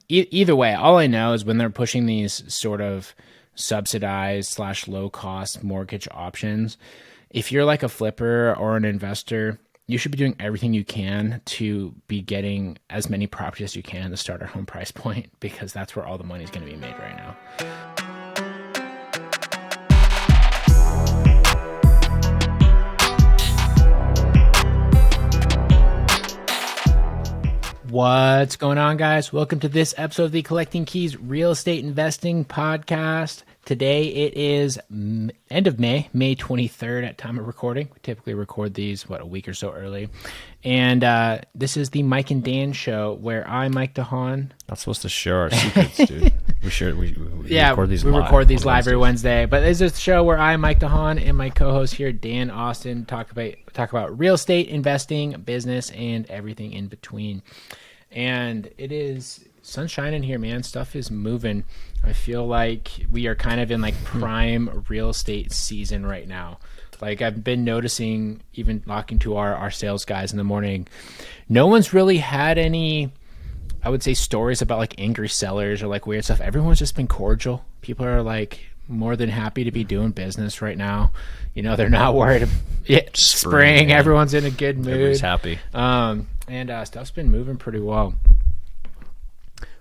Either way, all I know is when they're pushing these sort of subsidized / low cost mortgage options, if you're like a flipper or an investor, you should be doing everything you can to be getting as many properties as you can to start our home price point, because that's where all the money is going to be made right now. What's going on, guys? Welcome to this episode of the Collecting Keys Real Estate Investing Podcast. Today it is end of May 23rd at time of recording. We typically record these, a week or so early. And this is the Mike and Dan show where I, Mike DeHaan. Not supposed to share our secrets, dude. We record these live every Wednesday. But this is a show where I, Mike DeHaan, and my co-host here, Dan Austin, talk about real estate investing, business, and everything in between. And it is sunshine in here, man. Stuff is moving. I feel like we are kind of in like prime real estate season right now. Like I've been noticing, even talking to our sales guys in the morning, no one's really had any, I would say, stories about like angry sellers or like weird stuff. Everyone's just been cordial. People are like more than happy to be doing business right now. You know, they're not worried. Spring, everyone's in a good mood. Everybody's happy. And stuff's been moving pretty well.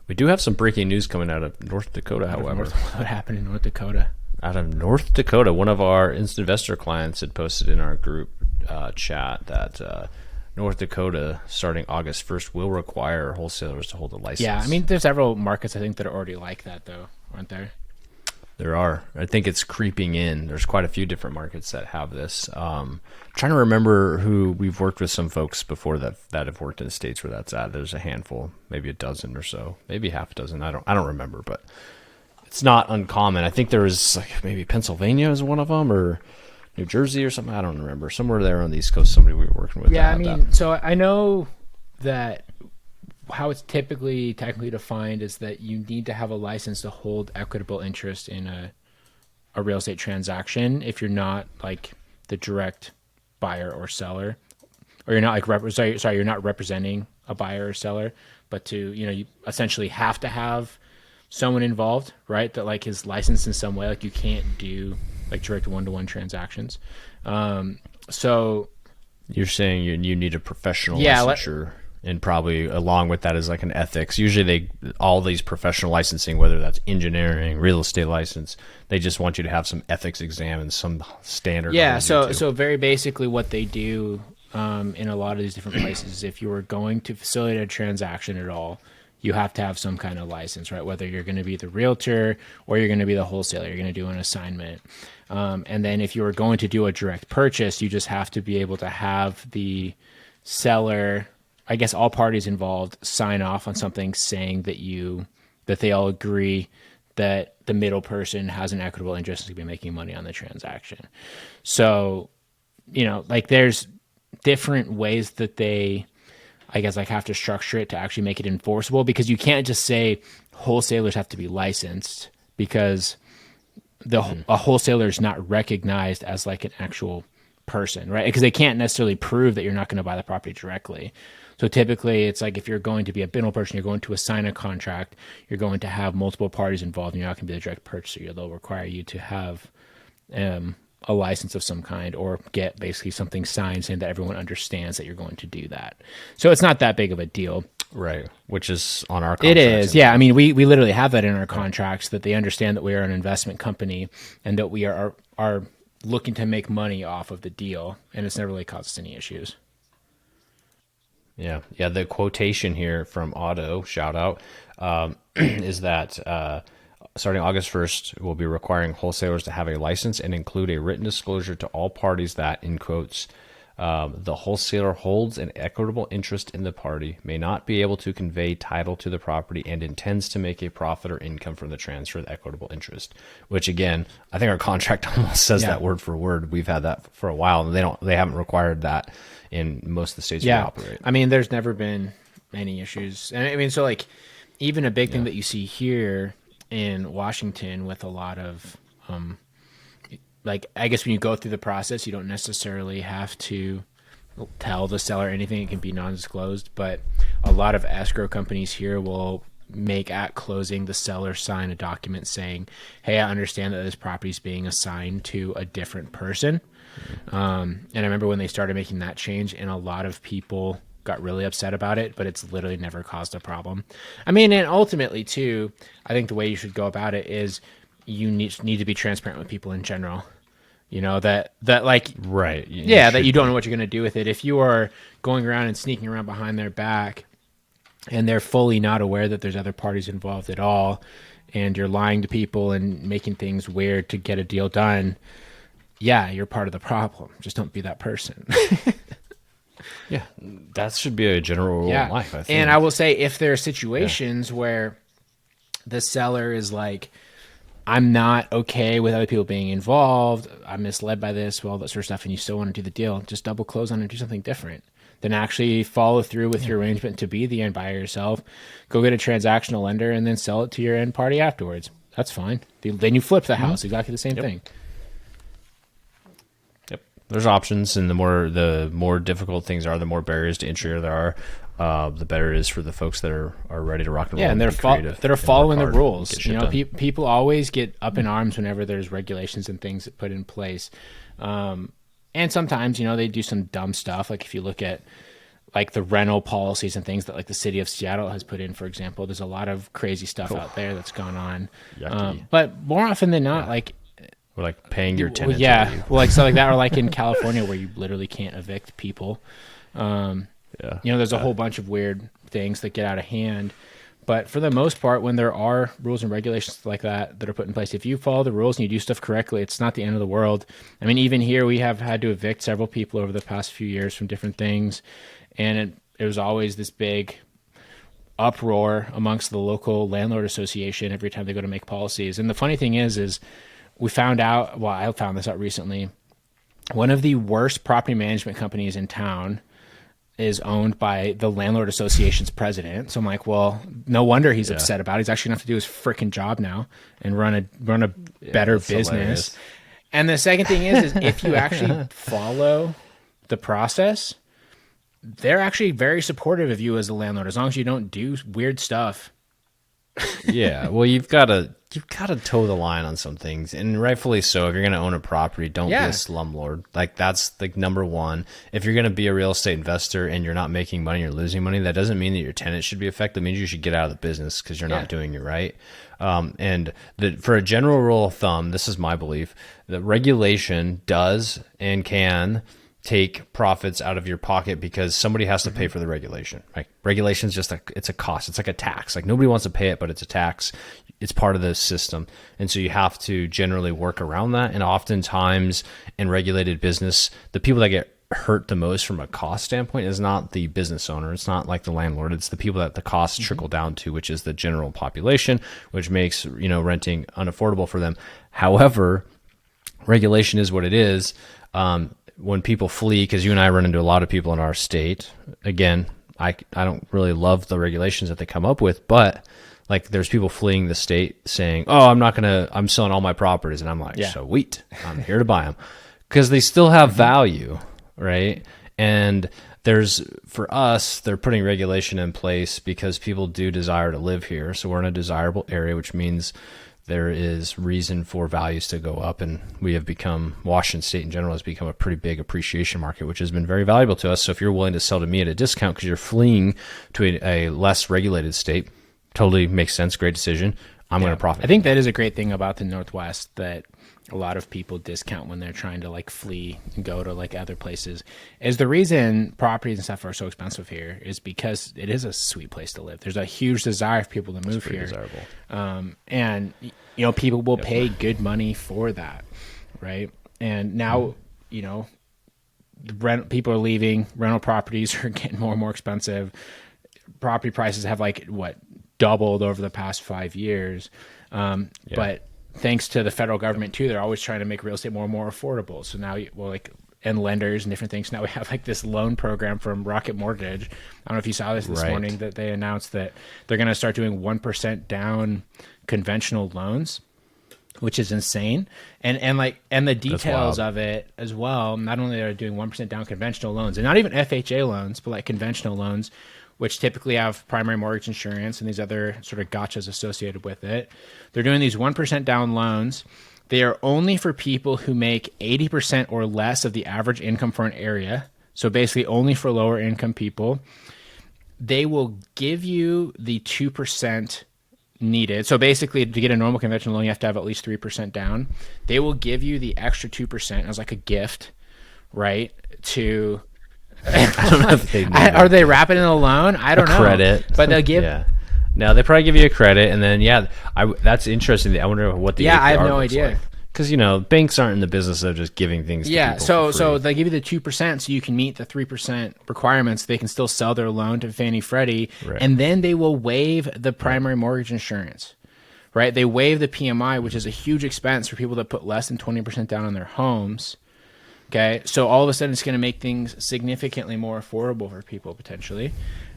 We do have some breaking news coming out of North Dakota, however. What happened in North Dakota? Out of North Dakota, one of our instant investor clients had posted in our group chat that North Dakota, starting August 1st, will require wholesalers to hold a license. Yeah, I mean, there's several markets, I think, that are already like that, though, aren't there? There are. I think it's creeping in. There's quite a few different markets that have this. Trying to remember who we've worked with, some folks before that have worked in the states where that's at. There's a handful, maybe a dozen or so, maybe half a dozen. I don't remember, but it's not uncommon. I think there was like maybe Pennsylvania is one of them, or New Jersey or something. I don't remember. Somewhere there on the East Coast, somebody we were working with. Yeah, I mean, so I know that how it's technically defined is that you need to have a license to hold equitable interest in a real estate transaction if you're not like the direct buyer or seller, or you're not like you're not representing a buyer or seller, but you essentially have to have someone involved, right? That like is licensed in some way. Like you can't do like direct one-to-one transactions. So you're saying you need a professional licensure. And probably along with that is like an ethics. Usually all these professional licensing, whether that's engineering, real estate license, they just want you to have some ethics exam and some standard. Yeah. So very basically what they do in a lot of these different places is if you were going to facilitate a transaction at all, you have to have some kind of license, right? Whether you're going to be the realtor or you're going to be the wholesaler, you're going to do an assignment. And then if you were going to do a direct purchase, you just have to be able to have the seller, I guess all parties involved, sign off on something saying that they all agree that the middle person has an equitable interest to be making money on the transaction. So, like there's different ways that they, I guess, like have to structure it to actually make it enforceable, because you can't just say wholesalers have to be licensed, because a wholesaler is not recognized as like an actual person, right? Because they can't necessarily prove that you're not going to buy the property directly. So typically it's like if you're going to be a middle person, you're going to assign a contract, you're going to have multiple parties involved, and you're not going to be the direct purchaser. They'll require you to have a license of some kind, or get basically something signed saying that everyone understands that you're going to do that. So it's not that big of a deal. Right, which is on our contracts. It is, yeah. I mean, we literally have that in our contracts, that they understand that we are an investment company and that we are looking to make money off of the deal, and it's never really caused us any issues. Yeah. The quotation here from Otto, shout out, is that starting August 1st, we'll be requiring wholesalers to have a license and include a written disclosure to all parties that, in quotes, the wholesaler holds an equitable interest in the party, may not be able to convey title to the property, and intends to make a profit or income from the transfer of the equitable interest. Which again, I think our contract almost says that word for word. We've had that for a while, and they haven't required that in most of the states we operate. I mean, there's never been any issues. And I mean, so like even a big thing that you see here in Washington with a lot of like, I guess when you go through the process, you don't necessarily have to tell the seller anything. It can be non-disclosed, but a lot of escrow companies here will make at closing the seller sign a document saying, hey, I understand that this property is being assigned to a different person. And I remember when they started making that change, and a lot of people got really upset about it, but it's literally never caused a problem. I mean, and ultimately too, I think the way you should go about it is you need to be transparent with people in general. You know, that like, Right. yeah, that you don't know what you're going to do with it. If you are going around and sneaking around behind their back and they're fully not aware that there's other parties involved at all, and you're lying to people and making things weird to get a deal done, yeah, you're part of the problem. Just don't be that person. Yeah, that should be a general rule in life, I think. And I will say, if there are situations where the seller is like, I'm not okay with other people being involved, I'm misled by this, all that sort of stuff, and you still want to do the deal, just double close on it and do something different. Then actually follow through with your arrangement to be the end buyer yourself. Go get a transactional lender and then sell it to your end party afterwards. That's fine. Then you flip the house, exactly the same thing. Yep. There's options, and the more difficult things are, the more barriers to entry there are. The better it is for the folks that are ready to rock and roll. Yeah, and they're following the rules. You know, people always get up in arms whenever there's regulations and things that put in place. And sometimes, you know, they do some dumb stuff. Like if you look at like the rental policies and things that like the city of Seattle has put in, for example, there's a lot of crazy stuff out there that's gone on. But more often than not, like, or like paying your tenants. Well, like stuff like that, or like in California where you literally can't evict people. You know, there's a whole bunch of weird things that get out of hand. But for the most part, when there are rules and regulations like that are put in place, if you follow the rules and you do stuff correctly, it's not the end of the world. I mean, even here, we have had to evict several people over the past few years from different things. And it was always this big uproar amongst the local landlord association every time they go to make policies. And the funny thing is we found out, well, I found this out recently, one of the worst property management companies in town is owned by the landlord association's president. So I'm like, well, no wonder he's upset about it. He's actually going to have to do his freaking job now and run a better business. Hilarious. And the second thing is if you actually follow the process, they're actually very supportive of you as a landlord, as long as you don't do weird stuff. Yeah, well, you've got to toe the line on some things, and rightfully so. If you're going to own a property, don't be a slumlord. Like, that's like number one. If you're going to be a real estate investor and you're not making money, you're losing money, that doesn't mean that your tenant should be affected. It means you should get out of the business because you're not doing it right. And for a general rule of thumb, this is my belief, that regulation does and can take profits out of your pocket because somebody has to pay for the regulation. Right? Regulation is just it's a cost. It's like a tax. Like, nobody wants to pay it, but it's a tax. It's part of the system. And so you have to generally work around that. And oftentimes in regulated business, the people that get hurt the most from a cost standpoint is not the business owner. It's not like the landlord. It's the people that the costs trickle down to, which is the general population, which makes, you know, renting unaffordable for them. However, regulation is what it is. When people flee, because you and I run into a lot of people in our state, again, I don't really love the regulations that they come up with, but like there's people fleeing the state saying, oh, I'm selling all my properties. And I'm like, sweet, I'm here to buy them, because they still have value, right? And for us, they're putting regulation in place because people do desire to live here. So we're in a desirable area, which means there is reason for values to go up, and Washington State in general has become a pretty big appreciation market, which has been very valuable to us. So if you're willing to sell to me at a discount because you're fleeing to a less regulated state, totally makes sense. Great decision. I'm going to profit. I think that is a great thing about the Northwest, that a lot of people discount when they're trying to like flee and go to like other places. Is the reason properties and stuff are so expensive here is because it is a sweet place to live. There's a huge desire for people to move here. Desirable. And you know, people will pay good money for that, right? And now, you know, people are leaving. Rental properties are getting more and more expensive. Property prices have doubled over the past 5 years. But thanks to the federal government too, they're always trying to make real estate more and more affordable. So now, and lenders and different things. Now we have like this loan program from Rocket Mortgage. I don't know if you saw this morning, that they announced that they're going to start doing 1% down conventional loans, which is insane. And the details of it as well. Not only are they doing 1% down conventional loans, and not even FHA loans, but like conventional loans, which typically have primary mortgage insurance and these other sort of gotchas associated with it. They're doing these 1% down loans. They are only for people who make 80% or less of the average income for an area. So basically only for lower income people. They will give you the 2% needed. So basically to get a normal conventional loan, you have to have at least 3% down. They will give you the extra 2% as like a gift, right? To I don't know if they are they wrapping in a loan? I don't know. Credit. But they'll give Yeah. No, they probably give you a credit, and then that's interesting. I wonder what the Yeah, APR I have no looks idea. like. Because banks aren't in the business of just giving things to Yeah, people so for free. they give you the 2% so you can meet the 3% requirements. They can still sell their loan to Fannie Freddie, Right. and then they will waive the primary mortgage insurance, right? They waive the PMI, which is a huge expense for people that put less than 20% down on their homes. Okay, so all of a sudden it's going to make things significantly more affordable for people potentially.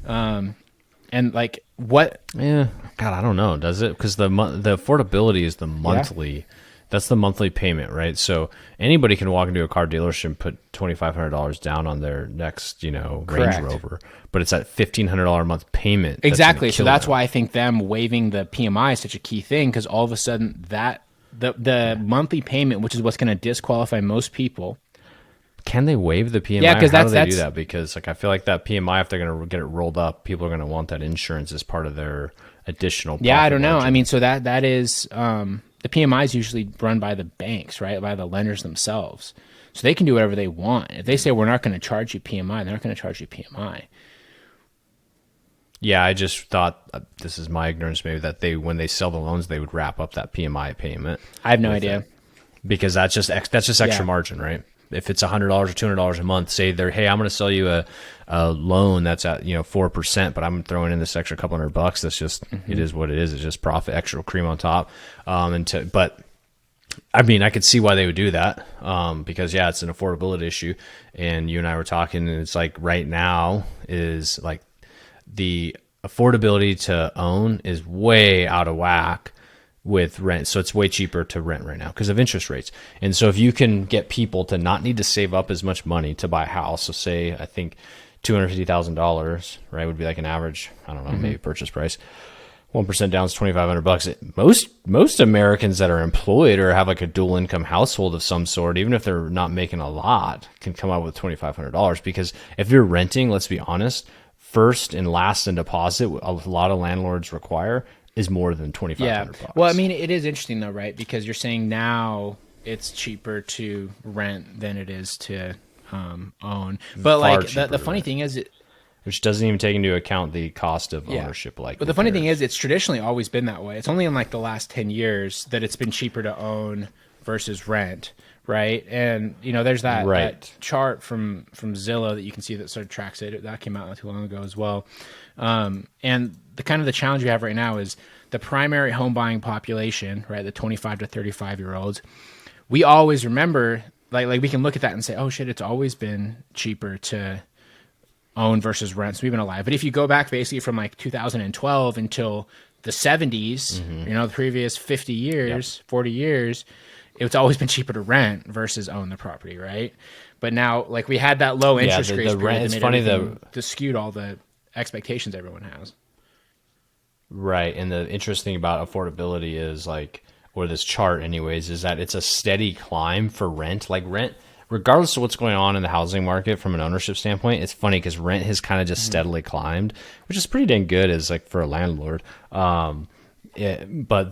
And like what? Yeah, God, I don't know. Does it? Because the affordability is the monthly. That's the monthly payment, right? So anybody can walk into a car dealership and put $2,500 down on their next, Range Correct. Rover, but it's that $1,500 a month payment. Exactly. So that's why I think them waiving the PMI is such a key thing, because all of a sudden that the monthly payment, which is what's going to disqualify most people. Can they waive the PMI? Yeah, because how do they that's do that? Because I feel like that PMI, if they're going to get it rolled up, people are going to want that insurance as part of their additional. Yeah, I profit don't know. margin. I mean, so that is the PMI is usually run by the banks, right? By the lenders themselves. So they can do whatever they want. If they say we're not going to charge you PMI, they're not going to charge you PMI. Yeah, I just thought this is my ignorance, maybe that when they sell the loans, they would wrap up that PMI payment. I have no idea. Because that's just extra margin, right? If it's $100 or $200 a month, say hey, I'm going to sell you a loan that's at 4%, but I'm throwing in this extra couple $100. That's just it is what it is. It's just profit, extra cream on top. But I mean, I could see why they would do that because it's an affordability issue. And you and I were talking, and it's like right now is like the affordability to own is way out of whack with rent. So it's way cheaper to rent right now because of interest rates. And so if you can get people to not need to save up as much money to buy a house, so say, I think $250,000, right, would be like an average, I don't know, maybe purchase price. 1% down is $2,500. Most Americans that are employed or have like a dual income household of some sort, even if they're not making a lot, can come up with $2,500. Because if you're renting, let's be honest, first and last in deposit, a lot of landlords require is more than $2,500. Yeah. Well, I mean, it is interesting though, right? Because you're saying now it's cheaper to rent than it is to own. But like the funny thing is, which doesn't even take into account the cost of ownership. But the funny thing is, it's traditionally always been that way. It's only in like the last 10 years that it's been cheaper to own versus rent, right? And there's that chart from Zillow that you can see that sort of tracks it. That came out not too long ago as well. And the challenge we have right now is the primary home buying population, right? The 25 to 35 year olds. We always remember, like we can look at that and say, oh shit, it's always been cheaper to own versus rent. So we've been alive. But if you go back basically from like 2012 until the 70s, the previous 50 years, 40 years, it's always been cheaper to rent versus own the property, right? But now, like we had that low interest rate. It's funny to skewed all the expectations everyone has. Right. And the interesting thing about affordability is or this chart anyways, is that it's a steady climb for rent. Like rent, regardless of what's going on in the housing market from an ownership standpoint, it's funny because rent has kind of just steadily climbed, which is pretty dang good as for a landlord. But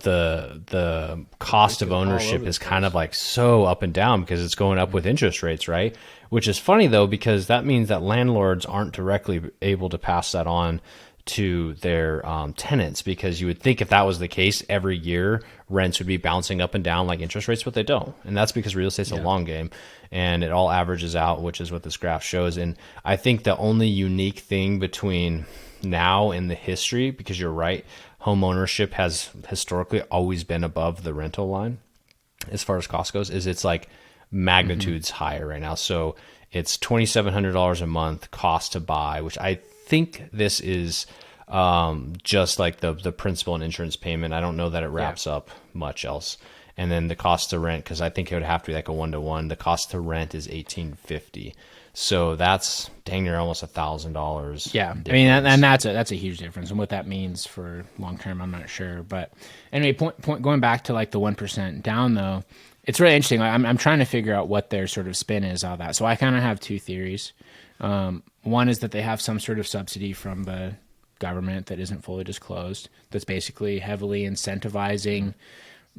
the cost of ownership is kind of so up and down because it's going up with interest rates, right? Which is funny though, because that means that landlords aren't directly able to pass that on to their tenants, because you would think if that was the case, every year rents would be bouncing up and down like interest rates, but they don't. And that's because real estate's a long game and it all averages out, which is what this graph shows. And I think the only unique thing between now and the history, because you're right, home ownership has historically always been above the rental line as far as cost goes, is it's magnitudes higher right now. So it's $2,700 a month cost to buy, which I think this is just the principal and insurance payment. I don't know that it wraps up much else. and then the cost to rent, because I think it would have to be like a 1-to-1. The cost to rent is $1,850. So that's dang near almost $1,000. Yeah, I mean, and that's a huge difference, and what that means for long term, I'm not sure. But anyway, point going back to like the 1% down though, it's really interesting. I'm trying to figure out what their sort of spin is on that. So I kind of have two theories. One is that they have some sort of subsidy from the government that isn't fully disclosed. That's basically heavily incentivizing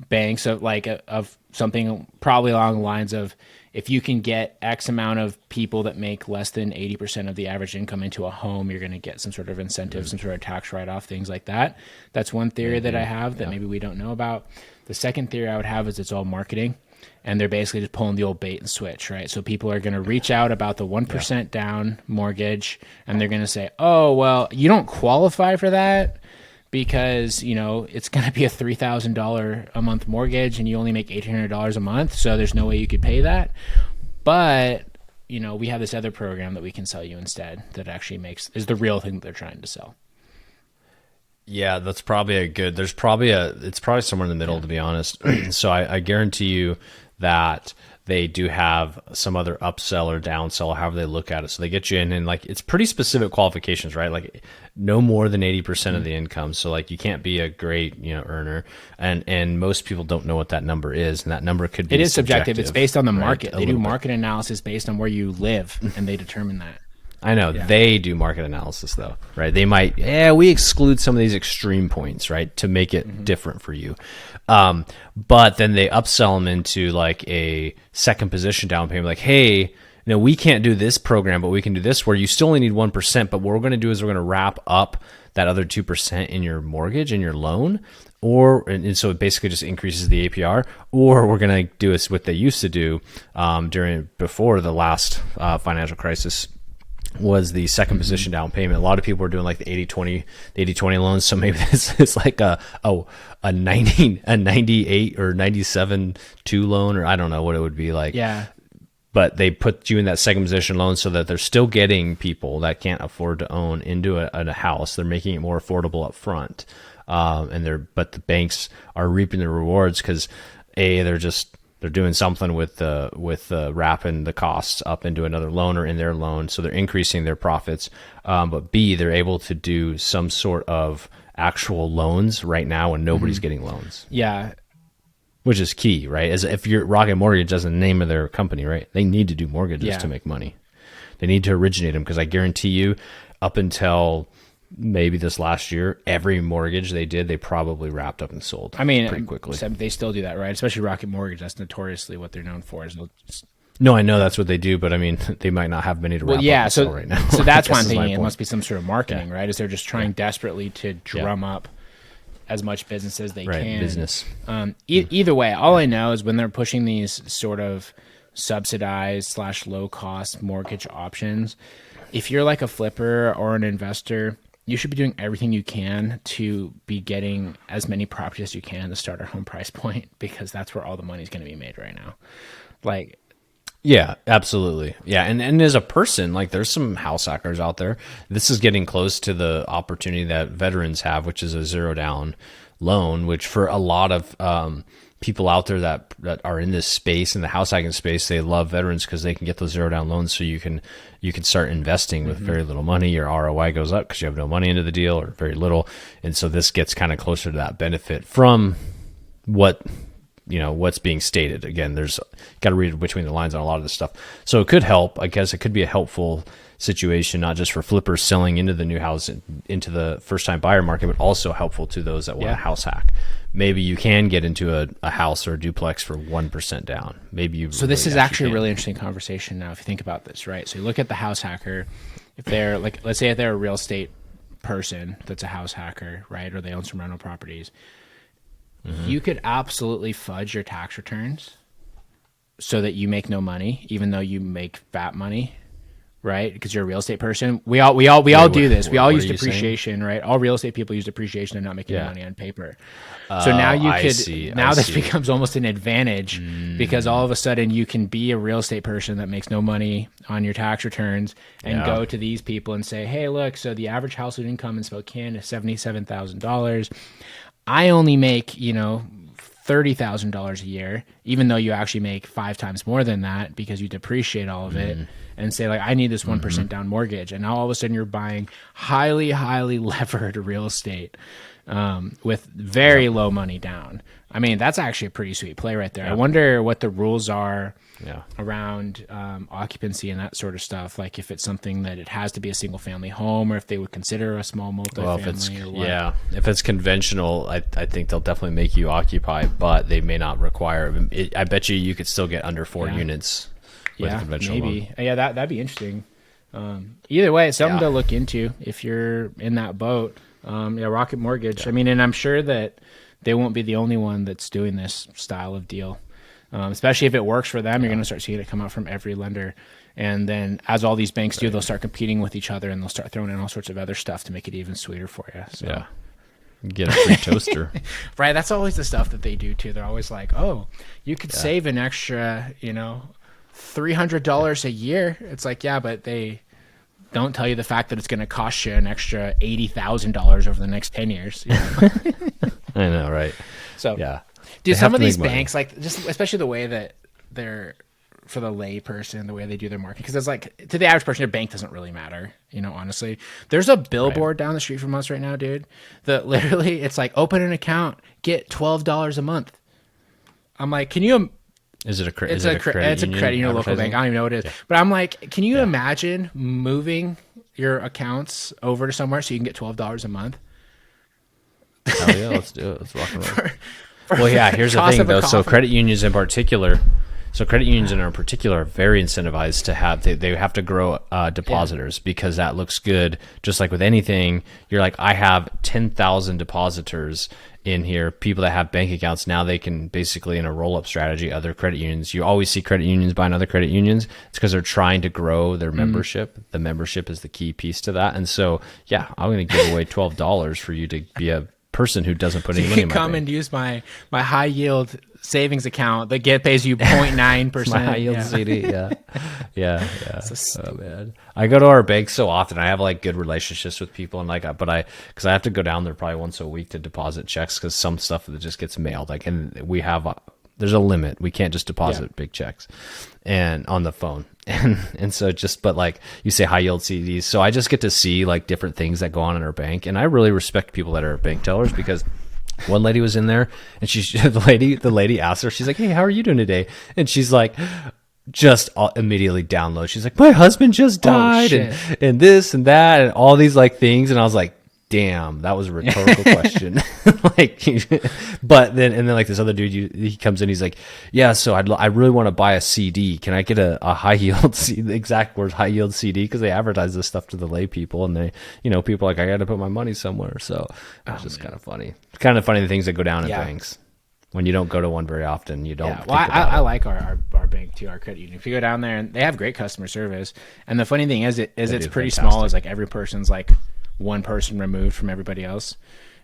banks of something probably along the lines of, if you can get X amount of people that make less than 80% of the average income into a home, you're going to get some sort of incentive, some sort of tax write-off, things like that. That's one theory that I have that maybe we don't know about. The second theory I would have is it's all marketing, and they're basically just pulling the old bait and switch, right? So people are going to reach out about the 1% down mortgage, and they're going to say, oh, well, you don't qualify for that because, you know, it's going to be a $3,000 a month mortgage and you only make $1,800 a month. So there's no way you could pay that. But, you know, we have this other program that we can sell you instead that actually is the real thing that they're trying to sell. Yeah, that's probably it's probably somewhere in the middle, to be honest. So I guarantee you that they do have some other upsell or downsell, however they look at it. So they get you in, and like, it's pretty specific qualifications, right? Like no more than 80% of the income. So like, you can't be a great, you know, earner. And most people don't know what that number is. And that number could be subjective. It's based on the market. Right? They do market analysis based on where you live, and they determine that. I know they do market analysis though, right? They might, we exclude some of these extreme points, right, to make it different for you. But then they upsell them into like a second position down payment, like, hey, you know, we can't do this program, but we can do this where you still only need 1%. But what we're going to do is we're going to wrap up that other 2% in your mortgage and your loan. And so it basically just increases the APR, or we're going to do what they used to do before the last financial crisis, was the second position down payment. A lot of people are doing like the 80/20 loans. So maybe this is like a 98 or 97 2 loan, or I don't know what it would be like. Yeah. But they put you in that second position loan so that they're still getting people that can't afford to own into a house. They're making it more affordable up front. But the banks are reaping the rewards because they're doing something with wrapping the costs up into another loan or in their loan, so they're increasing their profits. But B, they're able to do some sort of actual loans right now when nobody's getting loans. Yeah, which is key, right? As if you're Rocket Mortgage, that's the name of their company, right? They need to do mortgages to make money. They need to originate them, because I guarantee you, up until maybe this last year, every mortgage they did, they probably wrapped up and sold. I mean, pretty quickly. They still do that, right? Especially Rocket Mortgage. That's notoriously what they're known for. No, I know that's what they do, but I mean, they might not have many to wrap up and sell right now. So that's why I'm thinking it must be some sort of marketing, right? Is they're just trying desperately to drum up as much business as they can. Business. Either way, all I know is when they're pushing these sort of subsidized / low cost mortgage options, if you're like a flipper or an investor, you should be doing everything you can to be getting as many properties as you can to start our home price point, because that's where all the money is going to be made right now. Like, yeah, absolutely. Yeah. And as a person, like, there's some house hackers out there. This is getting close to the opportunity that veterans have, which is a 0 down loan, which for a lot of people out there that are in this space, in the house hacking space, they love veterans because they can get those 0 down loans. So you can start investing with very little money. Your ROI goes up because you have no money into the deal, or very little. And so this gets kind of closer to that benefit from what's being stated. Again, there's got to read between the lines on a lot of this stuff. So it could help. I guess it could be a helpful situation, not just for flippers selling into the new house, into the first time buyer market, but also helpful to those that want a house hack. Maybe you can get into a house or a duplex for 1% down. Maybe you. So this is actually a really interesting conversation now, if you think about this, right? So you look at the house hacker. If they're like, let's say if they're a real estate person that's a house hacker, right? Or they own some rental properties. You could absolutely fudge your tax returns so that you make no money, even though you make fat money, right? Because you're a real estate person. We all do this. We all use depreciation, right? All real estate people use depreciation and not making money on paper. So now this becomes almost an advantage, because all of a sudden you can be a real estate person that makes no money on your tax returns and go to these people and say, hey, look, so the average household income in Spokane is $77,000. I only make, $30,000 a year, even though you actually make 5 times more than that because you depreciate all of it, and say like, I need this 1% down mortgage. And now all of a sudden you're buying highly, highly levered real estate with very low money down. I mean, that's actually a pretty sweet play right there. I wonder what the rules are around occupancy and that sort of stuff. Like if it's something that it has to be a single family home, or if they would consider a small multifamily. If it's conventional, I think they'll definitely make you occupy, but they may not require it. I bet you could still get under 4 units with a conventional maybe. loan. Yeah, that'd be interesting. Either way, it's something to look into if you're in that boat. Rocket Mortgage. I mean, and I'm sure that they won't be the only one that's doing this style of deal. Especially if it works for them, you're going to start seeing it come out from every lender. And then as all these banks do, they'll start competing with each other, and they'll start throwing in all sorts of other stuff to make it even sweeter for you. So. Get a free toaster. Right. That's always the stuff that they do too. They're always like, oh, you could save an extra, $300 a year. It's like, yeah, but they don't tell you the fact that it's going to cost you an extra $80,000 over the next 10 years. I know, right? So, yeah. Dude, some of these banks, like, just especially the way that they're, for the lay person, the way they do their marketing, because it's like, to the average person, their bank doesn't really matter, honestly. There's a billboard down the street from us right now, dude, that literally, it's like, open an account, get $12 a month. I'm like, can you... Is it a credit? It's a credit union, local bank. I don't even know what it is. But I'm like, can you imagine moving your accounts over to somewhere so you can get $12 a month? Hell yeah, let's do it. Let's rock and roll. Well, yeah, here's the thing though. So credit unions in particular are very incentivized to have, they have to grow depositors because that looks good. Just like with anything, you're like, I have 10,000 depositors in here, people that have bank accounts. Now they can basically, in a roll-up strategy, other credit unions. You always see credit unions buying other credit unions. It's because they're trying to grow their membership. The membership is the key piece to that. And so, yeah, I'm going to give away $12 for you to be a person who doesn't put any money in my come bank. And use my high yield savings account that pays you 0.9%. My high yield CD, yeah. Oh man, I go to our bank so often. I have like good relationships with people, and because I have to go down there probably once a week to deposit checks because some stuff that just gets mailed. Like, and we have there's a limit. We can't just deposit big checks and on the phone. And so but like you say, high yield CDs. So I just get to see like different things that go on in our bank. And I really respect people that are bank tellers, because one lady was in there and the lady asked her, she's like, hey, how are you doing today? And she's like, just immediately download. She's like, my husband just died and this and that and all these like things. And I was like, damn, that was a rhetorical question. But then like this other dude, he comes in, he's like, yeah, so I really want to buy a CD. Can I get a high yield CD? The exact words, high yield CD, because they advertise this stuff to the lay people, and they, people are like, I got to put my money somewhere. So it's just kind of funny. Kind of funny the things that go down in banks. When you don't go to one very often, you don't. Yeah, well, I like our bank too, our credit union. If you go down there, and they have great customer service, and the funny thing is, it's pretty small. Is like every person's like one person removed from everybody else.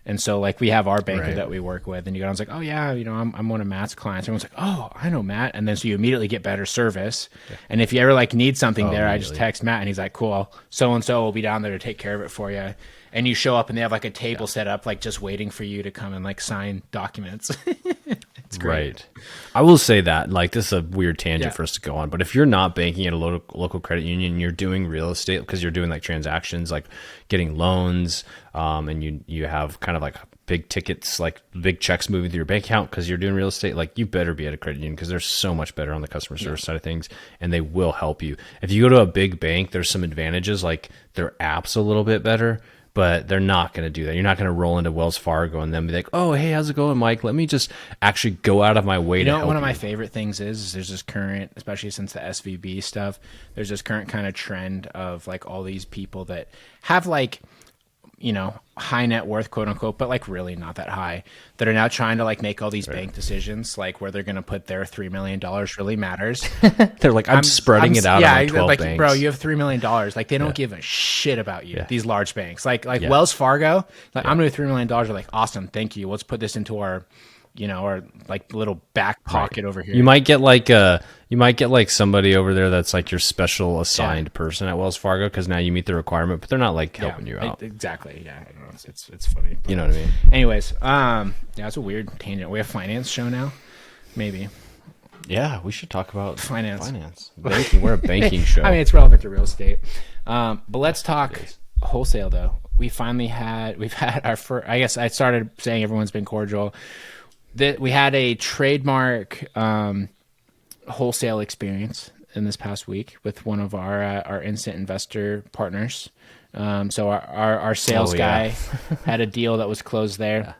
And so like we have our banker that we work with, and you go, I was like, oh yeah, I'm one of Matt's clients. Everyone's like, oh, I know Matt. And then so you immediately get better service. Yeah. And if you ever like need something there, I just text Matt and he's like, cool, so-and-so will be down there to take care of it for you. And you show up and they have like a table set up, like just waiting for you to come and like sign documents. It's great. Right. I will say that, like, this is a weird tangent for us to go on, but if you're not banking at a local credit union, you're doing real estate because you're doing like transactions, like getting loans, and you have kind of like big tickets, like big checks moving through your bank account because you're doing real estate, like you better be at a credit union because they're so much better on the customer service side of things, and they will help you. If you go to a big bank, there's some advantages, like their app's a little bit better, but they're not going to do that. You're not going to roll into Wells Fargo and then be like, oh, hey, how's it going, Mike? Let me just actually go out of my way to help you. One of my favorite things is there's this current, especially since the SVB stuff, there's this current kind of trend of like all these people that have like, high net worth, quote unquote, but like really not that high, that are now trying to like make all these bank decisions, like where they're going to put their $3 million really matters. They're like, I'm spreading it out on 12 like, banks. Bro, you have $3 million. Like they don't give a shit about you. These large banks, like Wells Fargo, like I'm doing $3 million. They're like, awesome. Thank you. Let's put this into our, or like little back pocket over here. You might get like somebody over there that's like your special assigned person at Wells Fargo, because now you meet the requirement, but they're not like helping you out. Exactly. Yeah, I know. It's funny. You know what I mean? Anyways, yeah, it's a weird tangent. We have finance show now, maybe. Yeah, we should talk about finance. Banking. We're a banking show. I mean, it's relevant to real estate. But let's talk wholesale though. We've had our first, I guess I started saying everyone's been cordial. That we had a trademark wholesale experience in this past week with one of our instant investor partners. So our sales guy had a deal that was closed there. Yeah.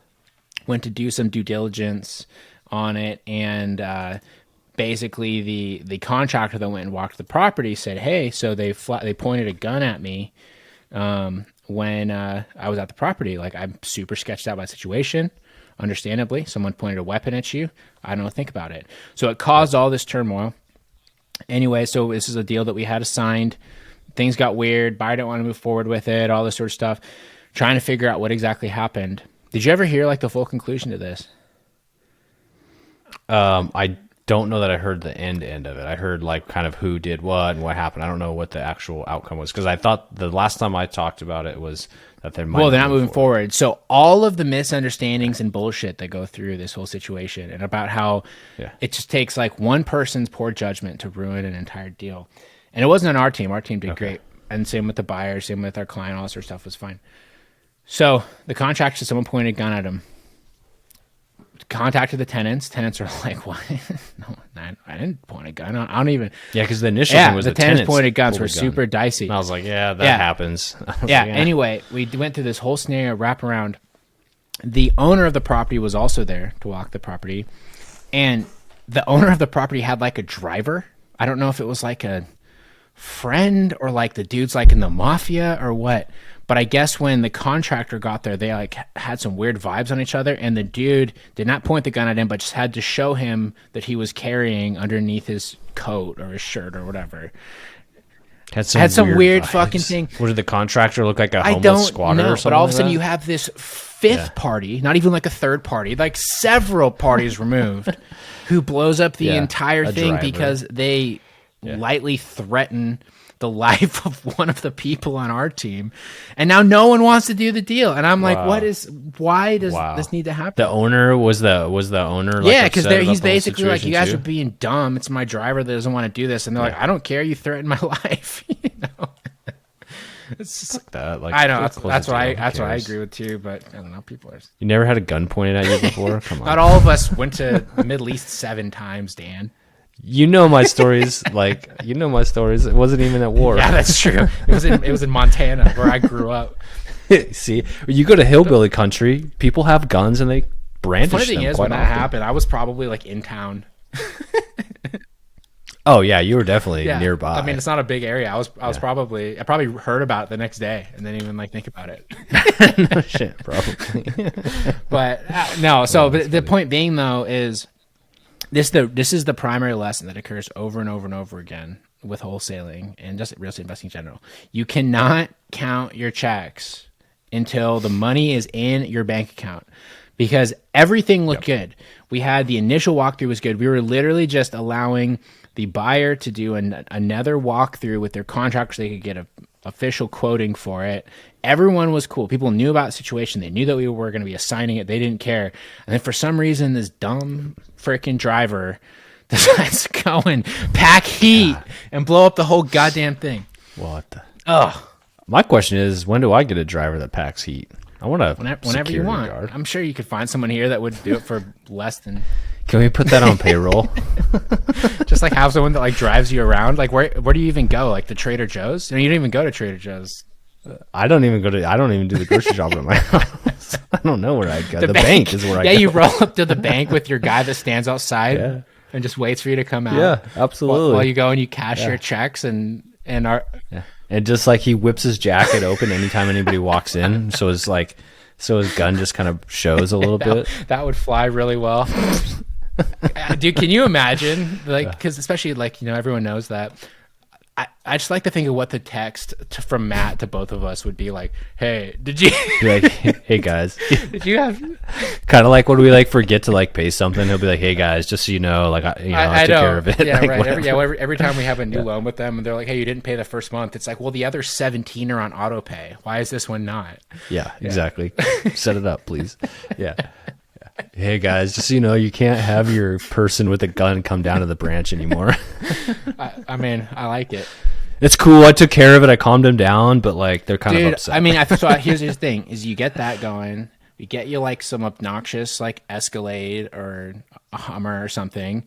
Went to do some due diligence on it, and basically the contractor that went and walked the property said, "Hey," so they pointed a gun at me when I was at the property. Like, I'm super sketched out by the situation. Understandably, someone pointed a weapon at you. I don't know, think about it. So it caused all this turmoil. Anyway, so this is a deal that we had assigned. Things got weird. Buyer didn't want to move forward with it, all this sort of stuff. Trying to figure out what exactly happened. Did you ever hear like the full conclusion to this? I don't know that I heard the end of it. I heard like kind of who did what and what happened. I don't know what the actual outcome was, because I thought the last time I talked about it was that they're not moving forward. So all of the misunderstandings and bullshit that go through this whole situation, and about how it just takes like one person's poor judgment to ruin an entire deal. And it wasn't on our team. Our team did great. And same with the buyer, same with our client, all this sort of stuff was fine. So the contractor, someone pointed a gun at him. Contacted the tenants. Tenants are like, "What? No, I didn't point a gun. I don't even." Yeah, because the initial thing was the tenants pointed guns were super dicey. And I was like, "Yeah, that happens." Anyway, we went through this whole scenario wraparound. The owner of the property was also there to walk the property, and the owner of the property had like a driver. I don't know if it was like a friend or like the dude's like in the mafia or what. But I guess when the contractor got there, they like had some weird vibes on each other, and the dude did not point the gun at him, but just had to show him that he was carrying underneath his coat or his shirt or whatever. Had some weird fucking thing. What did the contractor look like, a homeless squatter or something? But all of a sudden you have this fifth party, not even like a third party, like several parties removed, who blows up the entire thing because they lightly threaten the life of one of the people on our team, and now no one wants to do the deal. And I'm like, why does this need to happen? The owner was the owner. Like, because he's basically like, "You guys are being dumb. It's my driver that doesn't want to do this." And they're like, "I don't care. You threatened my life." It's just like that. Like, I know that's what I agree with too. But I don't know. People are. You never had a gun pointed at you before? Come on. Not all of us went to the Middle East 7 times, Dan. You know my stories. It wasn't even at war. Yeah, that's true. It was in Montana, where I grew up. See, you go to hillbilly country, people have guns and they brandish them. The funny thing is, when that happened, I was probably like in town. Oh yeah, you were definitely nearby. I mean, it's not a big area. I probably heard about it the next day and didn't even like think about it. No shit, probably. But no. So, but the point being though is, this is the primary lesson that occurs over and over and over again with wholesaling and just real estate investing in general. You cannot count your checks until the money is in your bank account, because everything looked good. We had the initial walkthrough was good. We were literally just allowing the buyer to do another walkthrough with their contractor so they could get a official quoting for it. Everyone was cool. People knew about the situation. They knew that we were going to be assigning it. They didn't care. And then for some reason, this dumb freaking driver decides to go and pack heat and blow up the whole goddamn thing. What the? Oh. My question is, when do I get a driver that packs heat? I want a whenever you want. Guard. I'm sure you could find someone here that would do it for less than. Can we put that on payroll? Just like have someone that like drives you around. Like where do you even go? Like the Trader Joe's? No, you don't even go to Trader Joe's. I don't even do the grocery shopping at my house. I don't know where I'd go. The bank is where I go. Yeah, you roll up to the bank with your guy that stands outside and just waits for you to come out. Yeah, absolutely. While you go and you cash your checks and our. Yeah. And just like he whips his jacket open anytime anybody walks in, so his gun just kind of shows a little bit. That would fly really well. Dude, can you imagine? Like, because especially like, everyone knows that I just like to think of what the text from Matt to both of us would be like. Hey, did you Be like, hey guys, did you have? kind of like when we like forget to like pay something, he'll be like, hey guys, just so you know, like I took care of it. Yeah, like, right. Every time we have a new loan with them, and they're like, "Hey, you didn't pay the first month." It's like, well, the other 17 are on auto pay. Why is this one not? Yeah, exactly. Set it up, please. Yeah. Hey guys, just so you know, you can't have your person with a gun come down to the branch anymore. I mean, I like it. It's cool. I took care of it. I calmed them down, but like they're kind of upset. I mean, so here's the thing: is you get that going, you get you like some obnoxious like Escalade or a Hummer or something,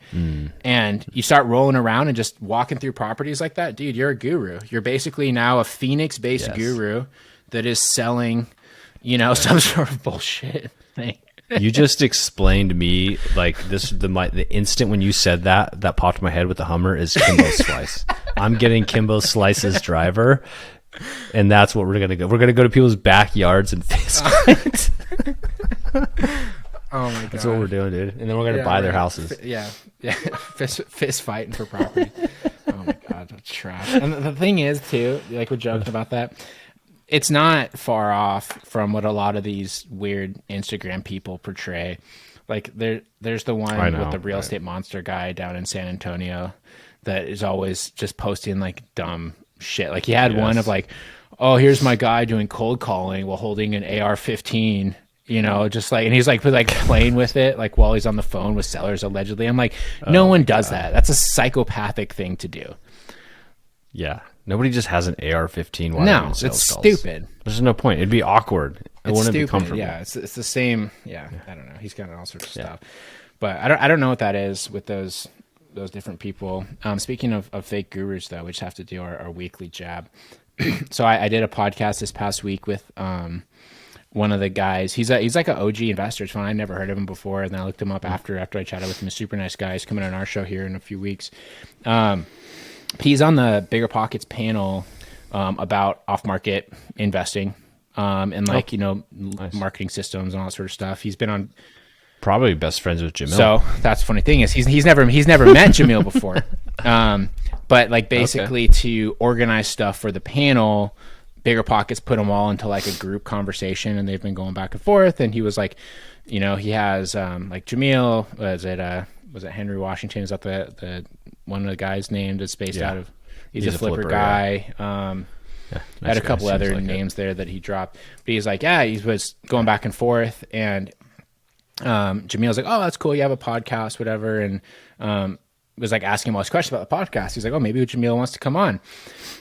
and you start rolling around and just walking through properties like that, dude. You're a guru. You're basically now a Phoenix-based guru that is selling, some sort of bullshit thing. You just explained me like this. The instant when you said that popped in my head with the Hummer is Kimbo Slice. I'm getting Kimbo Slice's driver, and that's what we're gonna go. We're gonna go to people's backyards and fist fight. Oh my god, that's what we're doing, dude. And then we're gonna buy their houses. Yeah, fist fighting for property. Oh my god, that's trash. And the thing is, too, like we're joking about that. It's not far off from what a lot of these weird Instagram people portray. Like there's the one with the real estate monster guy down in San Antonio that is always just posting like dumb shit. Like he had one of like, oh, here's my guy doing cold calling while holding an AR-15, just like, and he's like playing with it like while he's on the phone with sellers allegedly. I'm like, no one does that. That's a psychopathic thing to do. Yeah. Nobody just has an AR-15. No, it's stupid. There's no point. It'd be awkward. It wouldn't be comfortable. Yeah, it's the same. Yeah, I don't know. He's got all sorts of stuff, but I don't know what that is with those different people. Speaking of fake gurus, though, we just have to do our weekly jab. So I did a podcast this past week with one of the guys. He's like an OG investor. It's fun. I never heard of him before, and then I looked him up after I chatted with him. A super nice guy. He's coming on our show here in a few weeks. He's on the Bigger Pockets panel about off-market investing and like nice. Marketing systems and all that sort of stuff. He's been on probably best friends with Jamil. So that's the funny thing is he's never met Jamil before. But like basically to organize stuff for the panel, Bigger Pockets put them all into like a group conversation, and they've been going back and forth. And he was like, he has like Jamil. Was it Henry Washington? Is that the one of the guys named? It's based out of. He's a flipper guy. Nice had a couple guy, other like names there that he dropped, but he's like, he was going back and forth, and Jamil's like, oh, that's cool. You have a podcast, whatever, and was like asking him all these questions about the podcast. He's like, oh, maybe Jamil wants to come on.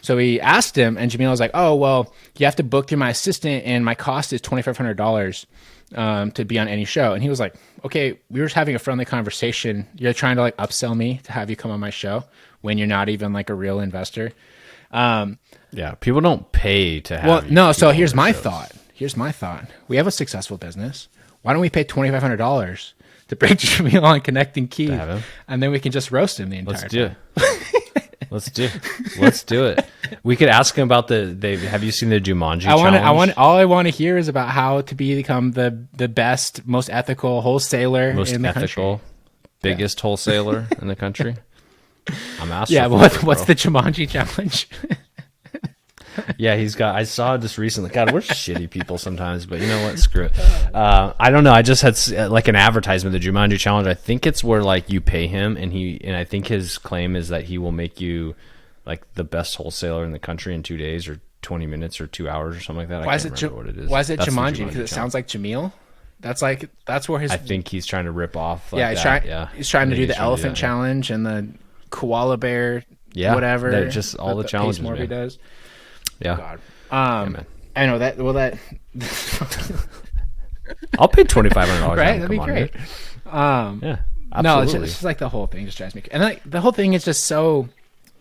So he asked him, and Jamil was like, oh, well, you have to book through my assistant, and my cost is $2,500 to be on any show. And he was like, okay, we were just having a friendly conversation. You're trying to like upsell me to have you come on my show when you're not even like a real investor. Yeah, people don't pay to have. Well, no. So here's my thought. We have a successful business. Why don't we pay $2,500 to bring Jamil on Connecting Keys, and then we can just roast him the entire time. Let's do it. We could ask him about have you seen the Jumanji challenge? All I want to hear is about how to become the best, most ethical wholesaler in the country. Biggest wholesaler in the country. I'm asking. Yeah, what's the Jumanji challenge? Yeah, I saw this recently. God, we're shitty people sometimes, but you know what? Screw it. I don't know. I just had like an advertisement, the Jumanji challenge. I think it's where like you pay him, and I think his claim is that he will make you like the best wholesaler in the country in 2 days or 20 minutes or 2 hours or something like that. Why is it Jumanji? Because it sounds like Jamil. That's where his. I think he's trying to rip off. Like he's trying to do the elephant challenge and the koala bear. Yeah, whatever. Just all the challenges. Morby does. Yeah. God. I know that. Well, that. I'll pay $2,500. Right, that'd be great. Yeah, absolutely. No, it's just like the whole thing just drives me. And like the whole thing is just so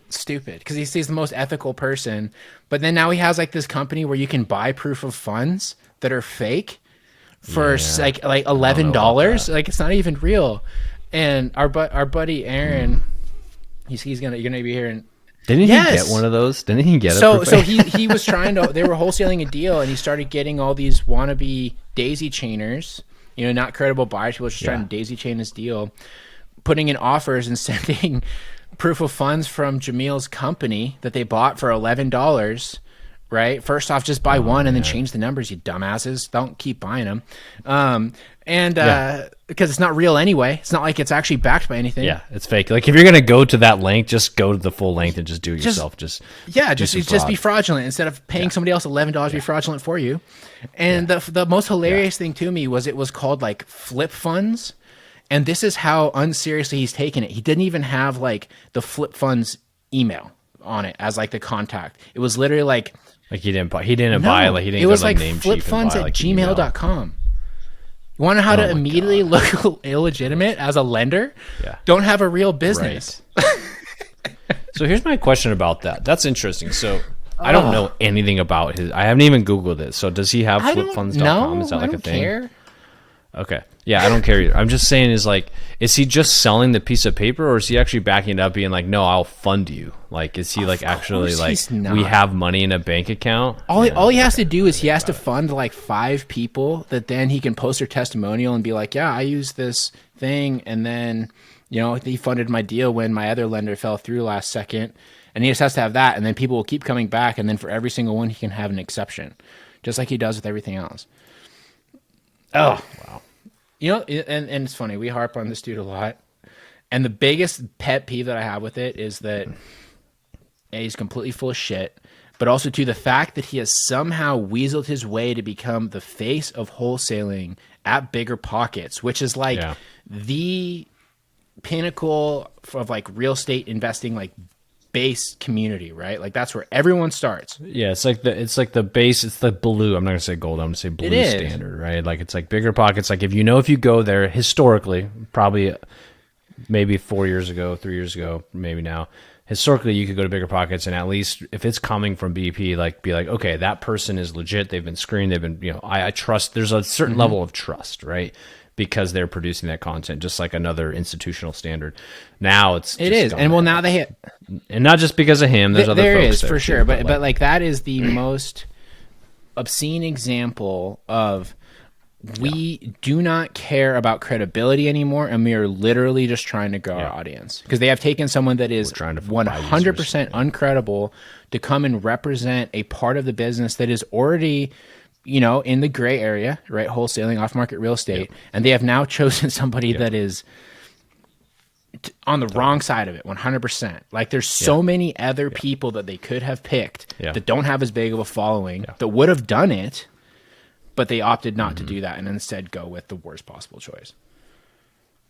stupid because he's the most ethical person, but then now he has like this company where you can buy proof of funds that are fake for like $11. Like it's not even real. And our buddy Aaron, you're gonna be hearing. Didn't he get one of those? Didn't he get it? So he was trying to. They were wholesaling a deal, and he started getting all these wannabe daisy chainers. Not credible buyers. People just trying to daisy chain this deal. putting in offers and sending proof of funds from Jamil's company that they bought for $11. Right. First off, just buy one and then change the numbers, you dumbasses. Don't keep buying them. Because it's not real anyway. It's not like it's actually backed by anything. Yeah, it's fake. Like if you're going to go to that length, just go to the full length and just do it yourself. Just be fraudulent instead of paying somebody else $11 to be fraudulent for you. And the most hilarious thing to me was it was called like flip funds. And this is how unseriously he's taken it. He didn't even have like the flip funds email on it as like the contact. It was literally like he didn't buy like he didn't it was go to like Namecheap flipfunds and buy, at like, gmail.com. You want to know how to immediately look illegitimate as a lender? Yeah. Don't have a real business. Right. So here's my question about that. That's interesting. So I don't know anything about his. I haven't even Googled it. So does he have flipfunds.com? Is that like a thing? Care. Okay. Yeah, I don't care either. I'm just saying is he just selling the piece of paper, or is he actually backing it up being like, no, I'll fund you? Like, is he like actually like, we have money in a bank account? All he has to do is he has to fund like 5 people that then he can post their testimonial and be like, yeah, I use this thing. And then, he funded my deal when my other lender fell through last second. And he just has to have that. And then people will keep coming back. And then for every single one, he can have an exception, just like he does with everything else. Oh, wow. And it's funny. We harp on this dude a lot. And the biggest pet peeve that I have with it is that he's completely full of shit, but also to the fact that he has somehow weaseled his way to become the face of wholesaling at Bigger Pockets, which is like the pinnacle of like real estate investing, like base community, right? Like that's where everyone starts. Yeah, it's like the base, it's the blue. I'm not gonna say gold, I'm gonna say blue standard, right? Like it's like Bigger Pockets. Like if you go there historically, probably maybe 4 years ago, 3 years ago, maybe now. Historically, you could go to Bigger Pockets and at least if it's coming from BP, like be like, okay, that person is legit. They've been screened. They've been, I trust. There's a certain level of trust, right? Because they're producing that content, just like another institutional standard. Now it is, and well, now they hit, and not just because of him. There's other folks is there for too, sure, but like that is the most obscene example of we do not care about credibility anymore, and we are literally just trying to grow our audience because they have taken someone that is 100% uncredible to come and represent a part of the business that is already in the gray area, right? Wholesaling, off-market real estate. And they have now chosen somebody that is on the wrong side of it, 100%. Like there's so many other people that they could have picked that don't have as big of a following that would have done it, but they opted not to do that and instead go with the worst possible choice.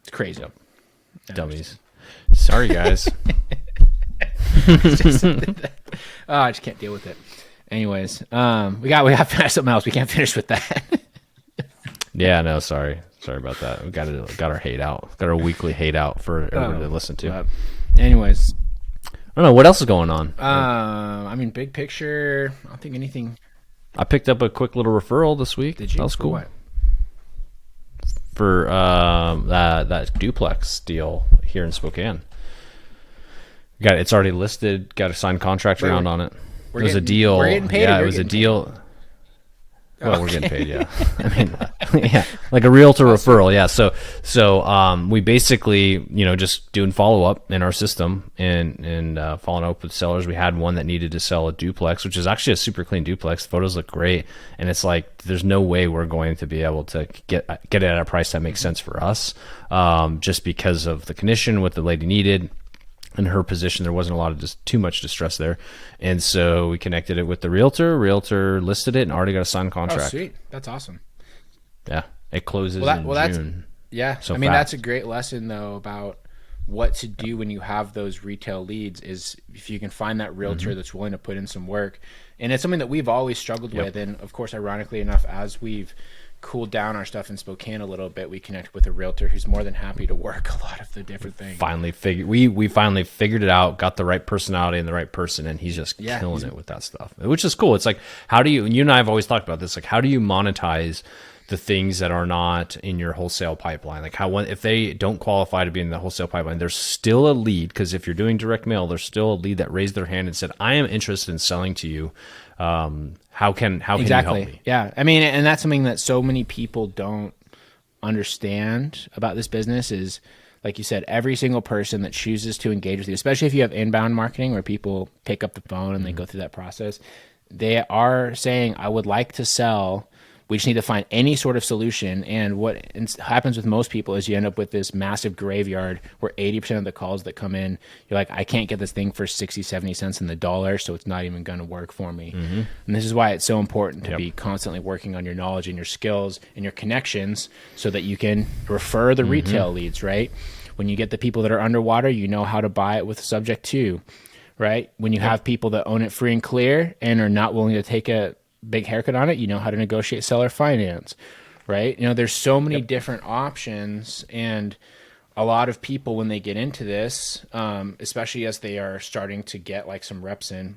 It's crazy. Dummies. Sorry, guys. I just can't deal with it. Anyways, we got something else. We can't finish with that. Yeah, no, sorry about that. We got our hate out. Got our weekly hate out for everyone to listen to. Anyways, I don't know what else is going on. I mean, big picture. I don't think anything. I picked up a quick little referral this week. Did you? That was cool. What? For that duplex deal here in Spokane. It's already listed. Got a signed contract around on it. It was a deal. We're getting paid. Yeah, it was a deal. Well, we're getting paid. Yeah, I mean, like a realtor referral. Yeah. So we basically, just doing follow up in our system and following up with sellers. We had one that needed to sell a duplex, which is actually a super clean duplex. The photos look great, and it's like there's no way we're going to be able to get it at a price that makes sense for us, just because of the condition, what the lady needed. In her position, there wasn't a lot of just too much distress there, and so we connected it with the realtor. Realtor listed it and already got a signed contract. Oh, sweet! That's awesome. Yeah, it closes in June. So I mean, that's a great lesson though about what to do when you have those retail leads. Is if you can find that realtor that's willing to put in some work, and it's something that we've always struggled with. And of course, ironically enough, as we've cooled down our stuff in Spokane a little bit, we connect with a realtor who's more than happy to work a lot of the different things. We finally figured it out, got the right personality and the right person, and he's just killing it with that stuff, which is cool. It's like, you and I have always talked about this, like how do you monetize the things that are not in your wholesale pipeline? Like if they don't qualify to be in the wholesale pipeline, there's still a lead, because if you're doing direct mail, there's still a lead that raised their hand and said, I am interested in selling to you. How can you help me? Yeah. I mean, and that's something that so many people don't understand about this business is like you said, every single person that chooses to engage with you, especially if you have inbound marketing where people pick up the phone and they go through that process, they are saying, I would like to sell. We just need to find any sort of solution. And what happens with most people is you end up with this massive graveyard where 80% of the calls that come in, you're like, I can't get this thing for 60, 70 cents in the dollar, so it's not even going to work for me. And this is why it's so important to be constantly working on your knowledge and your skills and your connections so that you can refer the retail leads, right? When you get the people that are underwater, you know how to buy it with subject to, right? When you have people that own it free and clear and are not willing to take a big haircut on it, you know how to negotiate seller finance, right? You know, there's so many different options, and a lot of people, when they get into this, especially as they are starting to get like some reps in,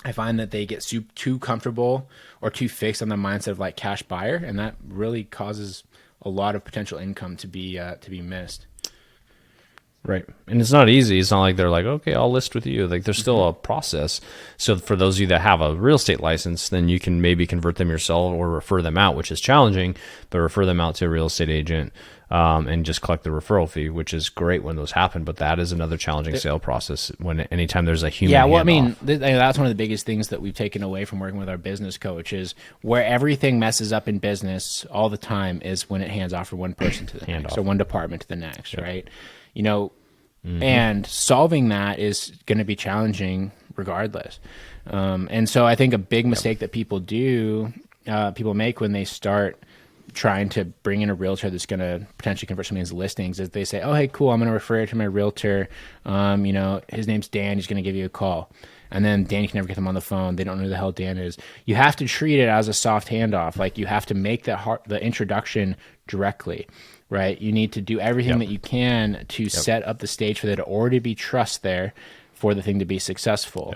I find that they get too comfortable or too fixed on the mindset of like cash buyer, and that really causes a lot of potential income to be missed. Right. And it's not easy. It's not like they're like, okay, I'll list with you. Like there's still a process. So for those of you that have a real estate license, then you can maybe convert them yourself or refer them out, which is challenging, but refer them out to a real estate agent and just collect the referral fee, which is great when those happen. But that is another challenging sale process anytime there's a human. Yeah. Well, I mean, that's one of the biggest things that we've taken away from working with our business coach is where everything messes up in business all the time is when it hands off from one person to the next or one department to the next, right? You know, and solving that is going to be challenging regardless. And so I think a big mistake that people make when they start trying to bring in a realtor that's going to potentially convert something into listings is they say, oh, hey, cool, I'm going to refer it to my realtor. You know, his name's Dan. He's going to give you a call. And then Dan, you can never get them on the phone. They don't know who the hell Dan is. You have to treat it as a soft handoff. Like you have to make the introduction directly. Right, you need to do everything that you can to set up the stage for there to already be trust there for the thing to be successful.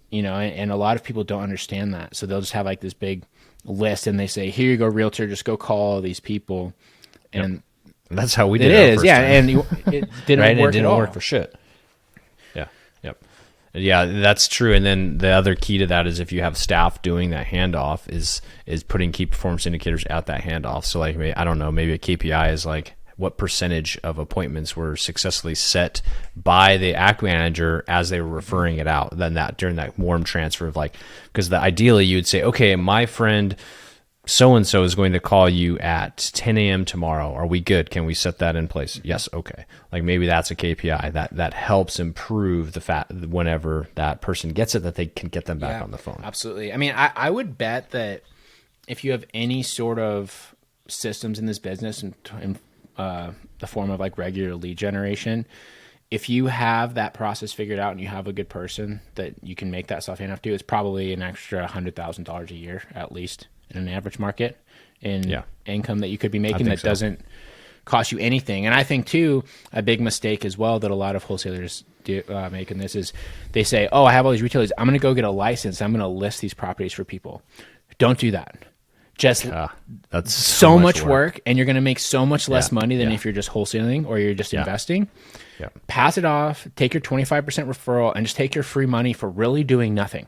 You know, and a lot of people don't understand that, so they'll just have like this big list, and they say, "Here you go, realtor, just go call all these people." And that's how we did it. Time. And it didn't right? work. It didn't work for shit. Yeah, that's true. And then the other key to that is if you have staff doing that handoff is putting key performance indicators at that handoff. So like, I don't know, maybe a KPI is like what percentage of appointments were successfully set by the act manager as they were referring it out. Then that during that warm transfer of like, because ideally you would say, okay, my friend so-and-so is going to call you at 10 a.m. tomorrow. Are we good? Can we set that in place? Yes. Okay. Like maybe that's a KPI that helps improve the fact whenever that person gets it, that they can get them back on the phone. Absolutely. I mean, I would bet that if you have any sort of systems in this business in the form of like regular lead generation, if you have that process figured out and you have a good person that you can make that soft handoff to, it's probably an extra $100,000 a year at least in an average market in income that you could be making that doesn't cost you anything. And I think too, a big mistake as well that a lot of wholesalers do make in this is they say, oh, I have all these retailers. I'm going to go get a license. I'm going to list these properties for people. Don't do that. Just that's so much work and you're going to make so much less money than if you're just wholesaling or you're just investing. Pass it off, take your 25% referral and just take your free money for really doing nothing,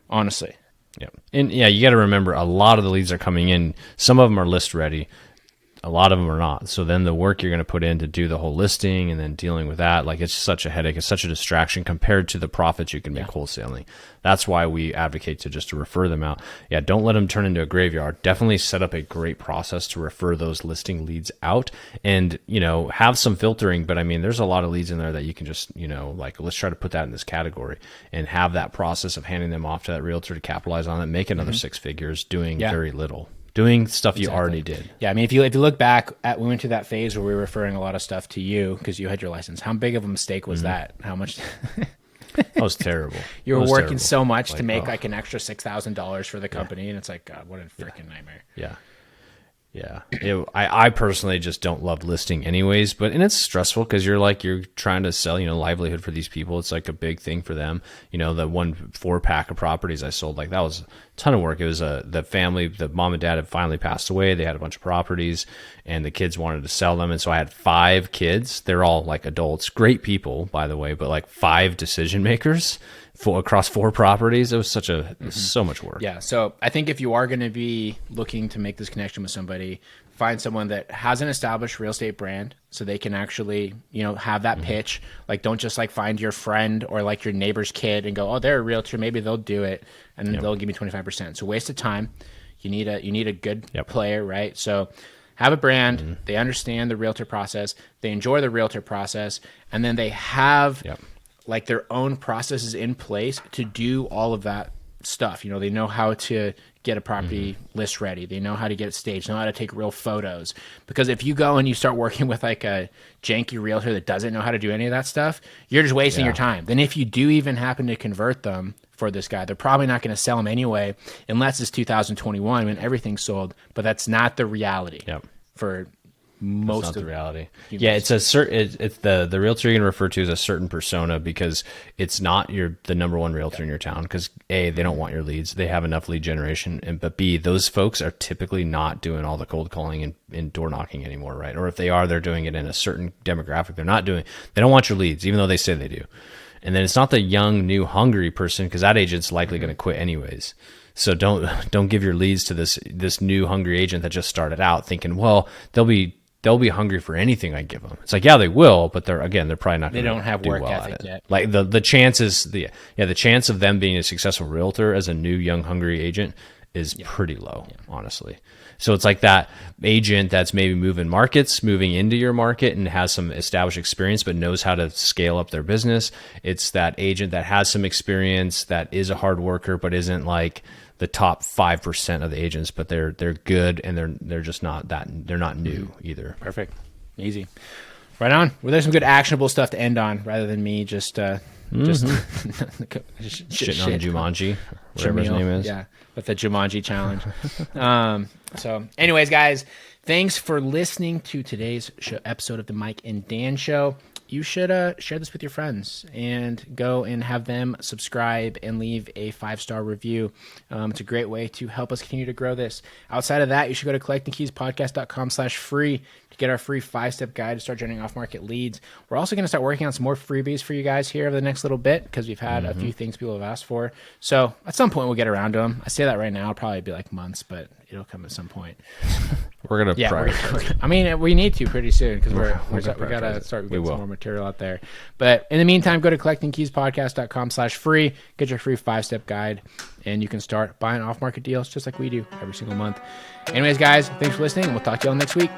honestly. Yeah. And you got to remember a lot of the leads are coming in. Some of them are list ready. A lot of them are not. So then the work you're going to put in to do the whole listing and then dealing with that, like it's such a headache. It's such a distraction compared to the profits you can make wholesaling. That's why we advocate to refer them out. Yeah. Don't let them turn into a graveyard. Definitely set up a great process to refer those listing leads out and, have some filtering. But I mean, there's a lot of leads in there that you can just, like let's try to put that in this category and have that process of handing them off to that realtor to capitalize on it, make another 6 figures doing very little. Doing stuff you already did. Yeah, I mean, if you look back at, we went through that phase where we were referring a lot of stuff to you because you had your license. How big of a mistake was that? How much? That was terrible. You were working so much to make like an extra $6,000 for the company, and it's like, God, what a freaking nightmare. Yeah. I personally just don't love listing anyways, and it's stressful because you're trying to sell, livelihood for these people. It's like a big thing for them. The 4-pack of properties I sold, like that was a ton of work. It was the family, the mom and dad had finally passed away. They had a bunch of properties and the kids wanted to sell them. And so I had 5 kids. They're all like adults, great people, by the way, but like 5 decision makers. across 4 properties. It was so much work. Yeah. So I think if you are going to be looking to make this connection with somebody, find someone that has an established real estate brand so they can actually, have that pitch. Like, don't just like find your friend or like your neighbor's kid and go, oh, they're a realtor, maybe they'll do it and they'll give me 25%. So waste of time. You need a good player, right? So have a brand. They understand the realtor process. They enjoy the realtor process. And then they have like their own processes in place to do all of that stuff. They know how to get a property list ready. They know how to get it staged, know how to take real photos. Because if you go and you start working with like a janky realtor that doesn't know how to do any of that stuff, you're just wasting your time. Then if you do even happen to convert them for this guy, they're probably not going to sell them anyway, unless it's 2021 when everything's sold. But that's not the reality for most of the reality. humans. Yeah, it's the realtor you're going to refer to as a certain persona, because it's not the number one realtor in your town, because A, they don't want your leads. They have enough lead generation, but B, those folks are typically not doing all the cold calling and door knocking anymore, right? Or if they are, they're doing it in a certain demographic. They don't want your leads, even though they say they do. And then it's not the young, new, hungry person, because that agent's likely going to quit anyways. So don't give your leads to this new hungry agent that just started out thinking, well, they'll be hungry for anything I give them. It's like, yeah, they will, but they're probably not. They don't have do work well ethic at it. yet. Like the chances, the chance of them being a successful realtor as a new, young, hungry agent is pretty low, honestly. So it's like that agent that's maybe moving into your market and has some established experience, but knows how to scale up their business. It's that agent that has some experience, that is a hard worker, but isn't like the top 5% of the agents, but they're good, and they're just not they're not new either. Perfect. Easy. Right on. Well, there's some good actionable stuff to end on rather than me just shitting on Jumanji, whatever his name is. Yeah, with the Jumanji challenge. So anyways, guys, thanks for listening to today's episode of the Mike and Dan Show. You should share this with your friends and go and have them subscribe and leave a 5-star review. It's a great way to help us continue to grow this. Outside of that, you should go to collectingkeyspodcast.com/free to get our free 5-step guide to start generating off-market leads. We're also going to start working on some more freebies for you guys here over the next little bit, because we've had a few things people have asked for. So at some point, we'll get around to them. I say that right now. It'll probably be like months, but it'll come at some point. We're going to I mean, we need to pretty soon, because we got to start getting some more material out there. But in the meantime, go to collectingkeyspodcast.com/free, get your free 5-step guide, and you can start buying off-market deals just like we do every single month. Anyways, guys, thanks for listening, and we'll talk to you all next week.